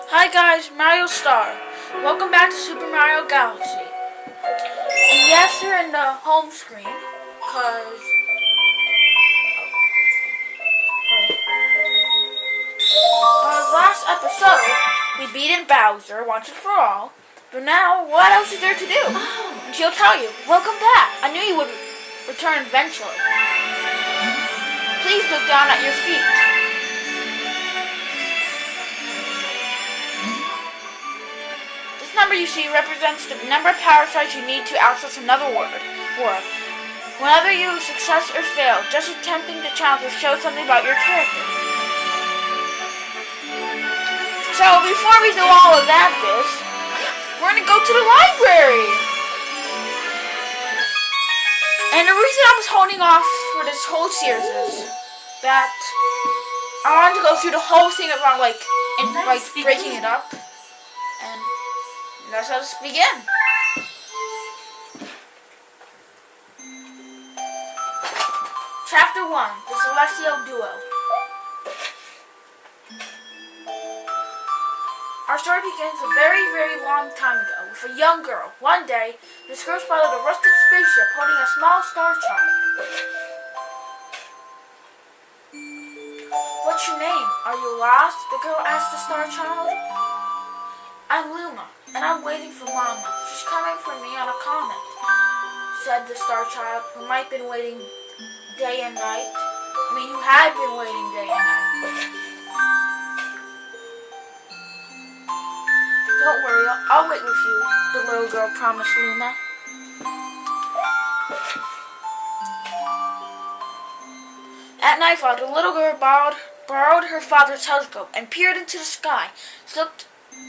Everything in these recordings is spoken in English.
Hi guys, Mario Star. Welcome back to Super Mario Galaxy. And yes, you're in the home screen, cause last episode we beaten Bowser once and for all. But now, what else is there to do? And she'll tell you, welcome back. I knew you would return eventually. Please look down at your feet. This number you see represents the number of parasites you need to access another world. Whenever you success or fail, just attempting the challenge will show something about your character. So before we do all of that, we're going to go to the library. And the reason I was holding off for this whole series is that I wanted to go through the whole thing about breaking it up. And let's begin. Chapter 1, The Celestial Duel. Our story begins a very, very long time ago with a young girl. One day, this girl spotted a rusted spaceship holding a small star child. What's your name? Are you lost? The girl asked the star child. I'm Luma, and I'm waiting for Mama. She's coming for me on a comet, said the star child, who had been waiting day and night. Don't worry, I'll wait with you, the little girl promised Luma. At nightfall, the little girl borrowed her father's telescope and peered into the sky.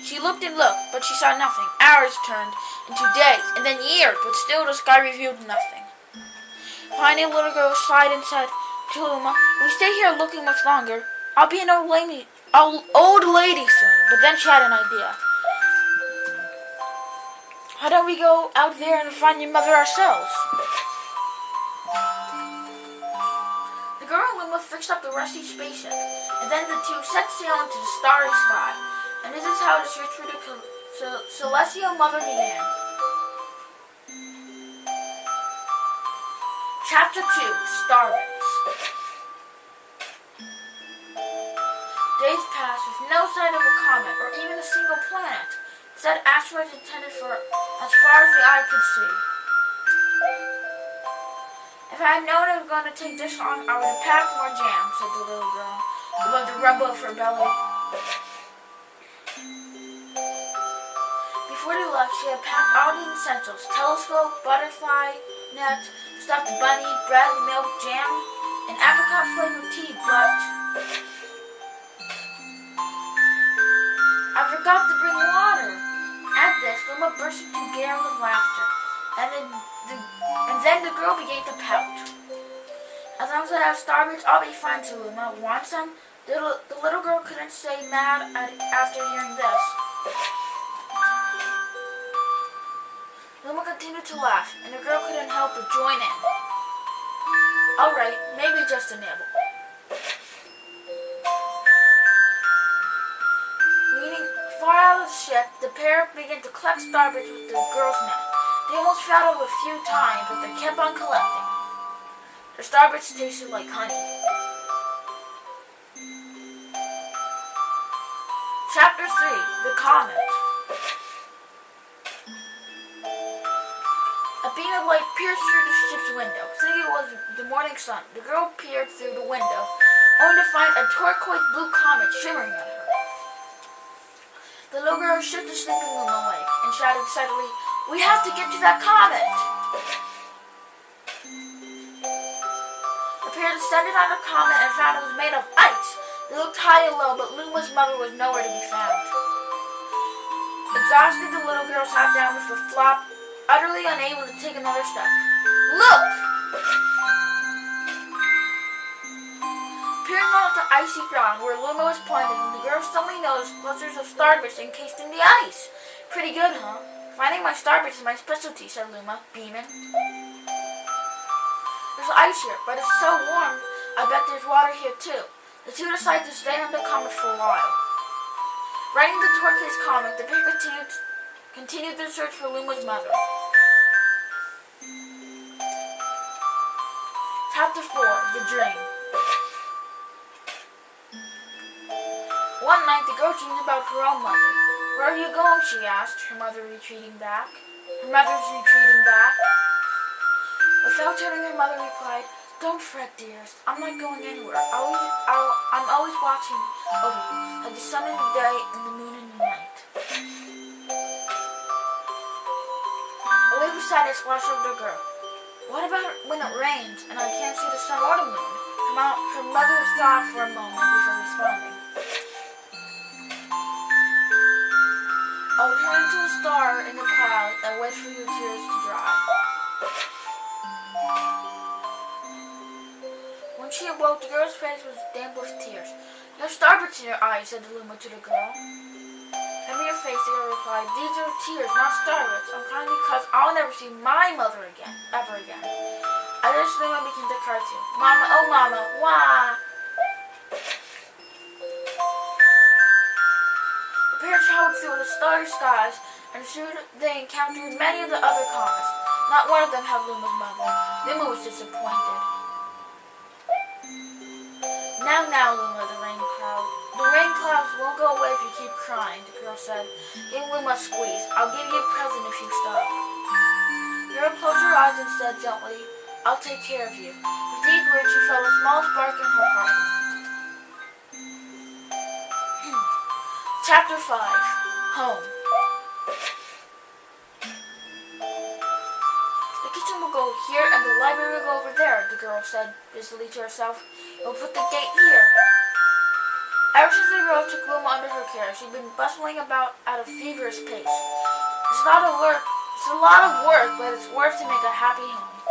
She looked and looked, but she saw nothing. Hours turned into days, and then years, but still the sky revealed nothing. Finally, the little girl sighed and said to Luma, if we stay here looking much longer, I'll be an old lady soon. But then she had an idea. Why don't we go out there and find your mother ourselves? The girl and Luma fixed up the rusty spaceship, and then the two set sail into the starry sky. And this is how the search for the Celestial Mother began. Chapter 2, Starlit. Days passed with no sign of a comet or even a single planet. Instead, asteroids intended for as far as the eye could see. If I had known it was going to take this long, I would have packed more jam, said the little girl, above the rumble of her belly. Before they left, she had packed all the essentials: telescope, butterfly net, stuffed bunny, bread, milk, jam, and apricot-flavored tea, but I forgot to bring water. At this, Luma burst into gales of laughter, and then the girl began to pout. As long as I have Starlit, I'll be fine, to Luma. Want some? The little girl couldn't say mad after hearing this. Luma continued to laugh, and the girl couldn't help but join in. Alright, maybe just a nibble. Leaning far out of the ship, the pair began to collect starbits with the girl's net. They almost fell over a few times, but they kept on collecting. The starbits tasted like honey. Chapter 3, The Comet. A beam of light pierced through the ship's window. Thinking it was the morning sun, the girl peered through the window, only to find a turquoise blue comet shimmering at her. The little girl shook the sleeping Luma awake and shouted excitedly, "We have to get to that comet!" The pair descended on the comet and found it was made of ice. They looked high and low, but Luma's mother was nowhere to be found. Exhausted, the little girl sat down with a flop, utterly unable to take another step. Look! Peering out the icy ground where Luma was pointing, the girl suddenly noticed clusters of starbits encased in the ice. Pretty good, huh? Finding my starbits is my specialty, said Luma, beaming. There's ice here, but it's so warm, I bet there's water here too. The two decided to stay on the comet for a while. Writing the Tortoise comic, the pair continued their search for Luma's mother. Chapter 4, The Dream. One night, the girl dreamed about her own mother. "Where are you going?" she asked, her mother's retreating back. Without turning, her mother replied, "Don't fret, dearest. I'm not going anywhere. I'm always watching over you, like the sun in the day and the moon in the night." A wave of sadness washed over the girl. "What about when it rains and I can't see the sun or the moon?" Her mother thought for a moment before responding. "I'll turn into a star in the cloud and wait for your tears to dry." When she awoke, the girl's face was damp with tears. "You have starbursts in your eyes," said Luma to the girl. "Cover your face," the girl replied. "These are tears, not starbursts. I'm crying because I'll never see my mother again, ever again." At this, Luma began to cry too. "Mama, oh mama, why?" The pair traveled through the starry skies, and soon they encountered many of the other comets. Not one of them had Luma's mother. Luma was disappointed. Now, Luma," the rain clouds won't go away if you keep crying," the girl said. Give Luma a squeeze. "I'll give you a present if you stop." The girl closed her eyes and said gently, "I'll take care of you." With deep words, she felt a small spark in her heart. Chapter 5, Home. "The kitchen will go here and the library will go over there," the girl said busily to herself. "We'll put the gate here." Ever since the girl took Luma under her care, she'd been bustling about at a feverish pace. It's a lot of work, but it's worth to make a happy home.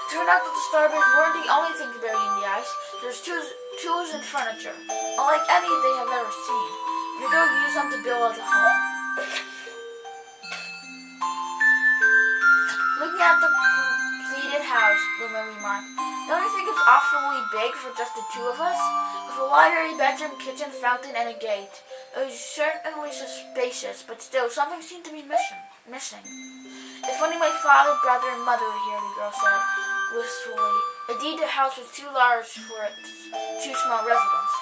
It turned out that the starbursts weren't the only things buried in the ice. There's tools and furniture, unlike any they have ever seen. And the girl used them to build a home. Looking at the completed house, Luma remarked, "Don't you think it's awfully big for just the two of us? With a library, bedroom, kitchen, fountain, and a gate. It was certainly spacious, but still something seemed to be missing. If only my father, brother, and mother were here," the girl said wistfully. Indeed, the house was too large for its two small residents.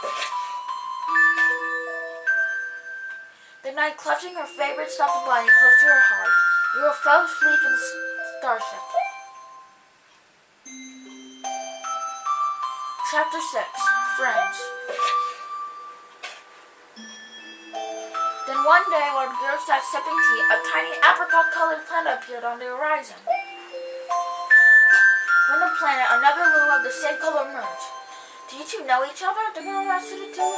The night, clutching her favorite stuffed bunny close to her heart, the girl fell asleep in the Starship. Chapter 6, Friends. Then one day, while the girl sat sipping tea, a tiny apricot-colored planet appeared on the horizon. From the planet, another Luma of the same color emerged. "Do you two know each other?" the girl asked the two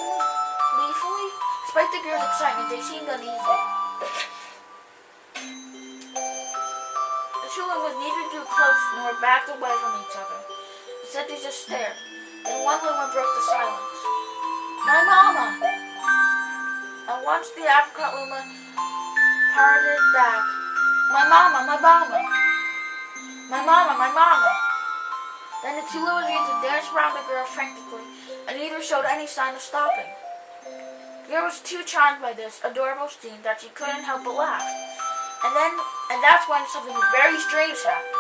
gleefully. Despite the girl's excitement, they seemed uneasy. The two Lumas neither drew close nor backed away from each other. Instead, they just stared. Then one Luma broke the silence. "My mama!" At once the apricot Luma parted back. "My mama, my mama! My mama, my mama!" Then the two Lumas began to dance around the girl frantically, and neither showed any sign of stopping. The girl was too charmed by this adorable scene that she couldn't help but laugh. And that's when something very strange happened.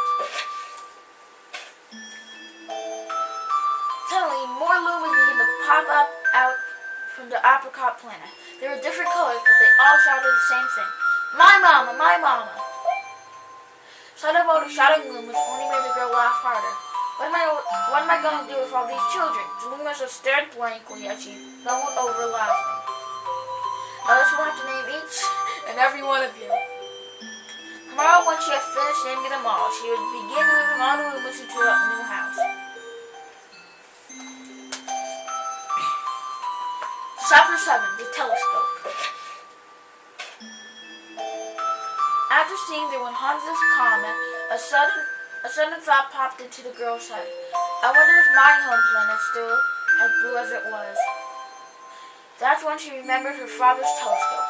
Suddenly, more Lumas began to pop up out from the apricot planet. They were different colors, but they all shouted the same thing. "My mama, my mama!" Sight of all the shouting Lumas only made the girl laugh harder. What am I going to do with all these children?" The Lumas just stared blankly as she bubbled over laughing. "Alice will have to name each and every one of you. Tomorrow, when she had finished naming them all, she would begin moving all the Lumas into a new house." Chapter 7, The Telescope. After seeing the 100th comet, a sudden thought popped into the girl's head. "I wonder if my home planet still as blue as it was." That's when she remembered her father's telescope.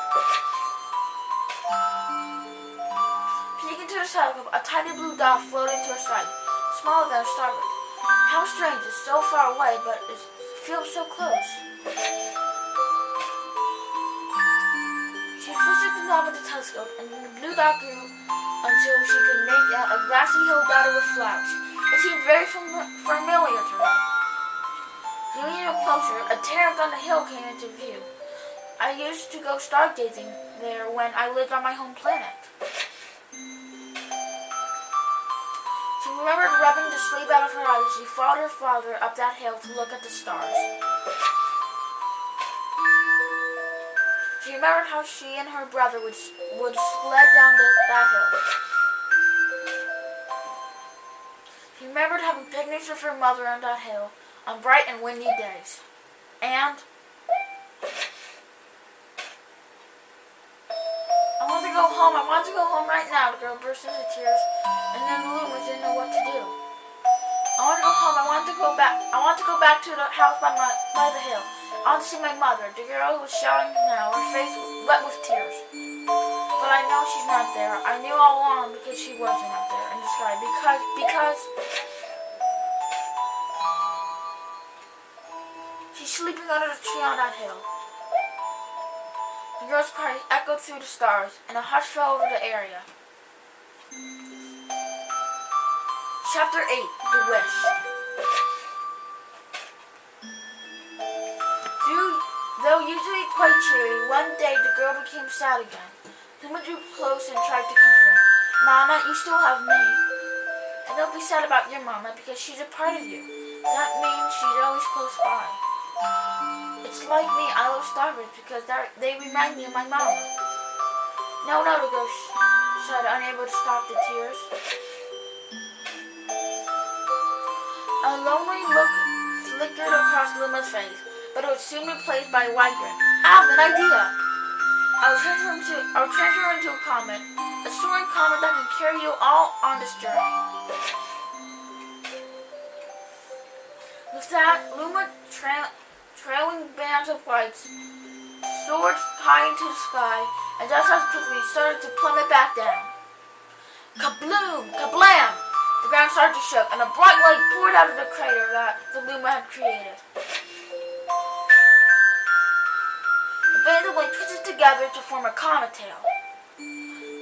Peeking into the telescope, a tiny blue dot floated into her sight, smaller than a starlet. "How strange, it's so far away, but it feels so close." took the knob of the telescope and the blue dot grew until she could make out a grassy hill dotted with flowers. It seemed very familiar to her. Zooming in closer, a terrace on the hill came into view. I used to go stargazing there when I lived on my home planet. She remembered rubbing the sleep out of her eyes as she followed her father up that hill to look at the stars. She remembered how she and her brother would sled down that hill. She remembered having picnics with her mother on that hill on bright and windy days. And I want to go home right now, the girl burst into tears, and then Luma didn't know what to do. I want to go home, I want to go back to the house by the hill. I want to see my mother. The girl was shouting now, her face wet with tears. But I know she's not there. I knew all along because she wasn't up there in the sky. Because she's sleeping under the tree on that hill. The girl's cry echoed through the stars, and a hush fell over the area. Chapter 8, The Wish. Though usually quite cheery, one day the girl became sad again. Luma drew close and tried to comfort her. Mama, you still have me. And don't be sad about your mama, because she's a part of you. That means she's always close by. It's like me, I love starbursts because they remind me of my mama. No, the girl said, unable to stop the tears. A lonely look flickered across Luma's face, but it was soon replaced by a wide grin. I have an idea! I'll transfer her into a comet, a soaring comet that can carry you all on this journey. With that, Luma, trailing bands of lights, soared high into the sky, and just as quickly started to plummet back down. Kabloom! Kablam! The ground started to shook, and a bright light poured out of the crater that the Luma had created. The bands of light twisted together to form a comet tail.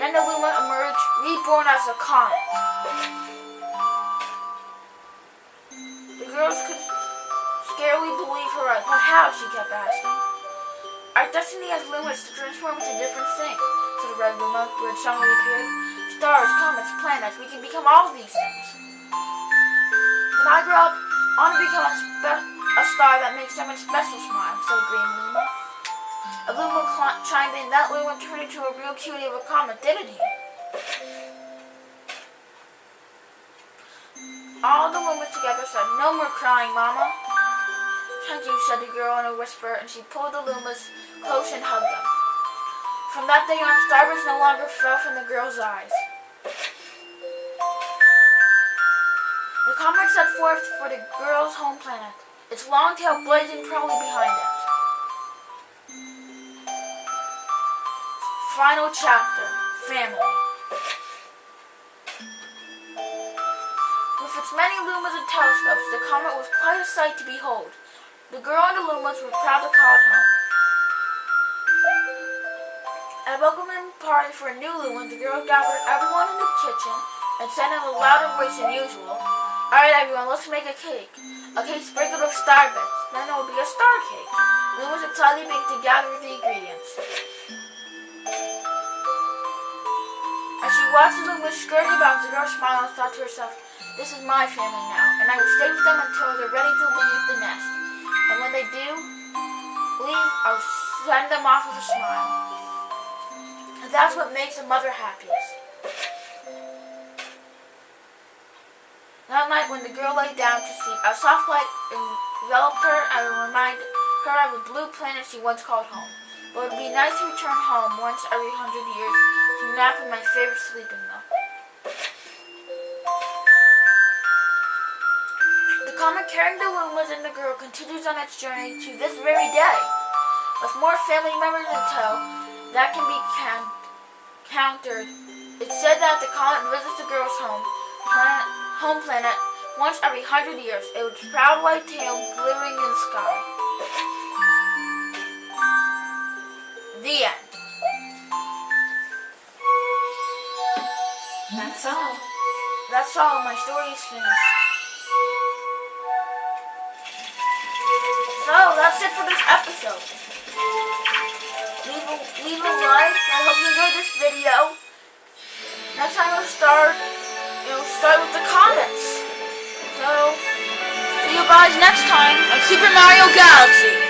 Then the Luma emerged, reborn as a comet. The girls could scarcely believe her eyes. But how? She kept asking. Our destiny as Luma is to transform into different things, said the red Luma, who had suddenly appeared. Stars, comets, planets, we can become all these things. When I grow up, I want to become a star that makes someone special smile, said Green Luma. A Luma chimed in. That Luma turned into a real cutie of a comet, didn't he? All the Lumas together said, no more crying, Mama. Thank you, said the girl in a whisper, and she pulled the Lumas close and hugged them. From that day on, starbursts no longer fell from the girl's eyes. The comet set forth for the girl's home planet, its long tail blazing proudly behind it. Final chapter, Family. With its many lumas and telescopes, the comet was quite a sight to behold. The girl and the Lumas were proud to call it home. At a welcoming party for a new Luma, the girl gathered everyone in the kitchen and said in a louder voice than usual, Alright everyone, let's make a cake. A cake sprinkled with star bits. Then it will be a star cake. Lumas excitedly began to gather the ingredients. As she watched the Lumas scurrying about, the girl smiled and thought to herself, this is my family now, and I will stay with them until they're ready to leave the nest. And when they do leave, I'll send them off with a smile. And that's what makes a mother happiest. That night when the girl lay down to sleep, a soft light enveloped her and reminded her of a blue planet she once called home. But it would be nice to return home once every 100 years to nap in my favorite sleeping nook. The comet carrying the Lumas and the girl continues on its journey to this very day. With more family members in tow that can be countered, it's said that the comet visits the girl's home planet once every 100 years. It was proud white tail glittering in the sky. The end. That's all. That's all. My story is finished. So, that's it for this episode. Leave a like. I hope you enjoyed this video. Next time we'll start with the comments. So, see you guys next time on Super Mario Galaxy.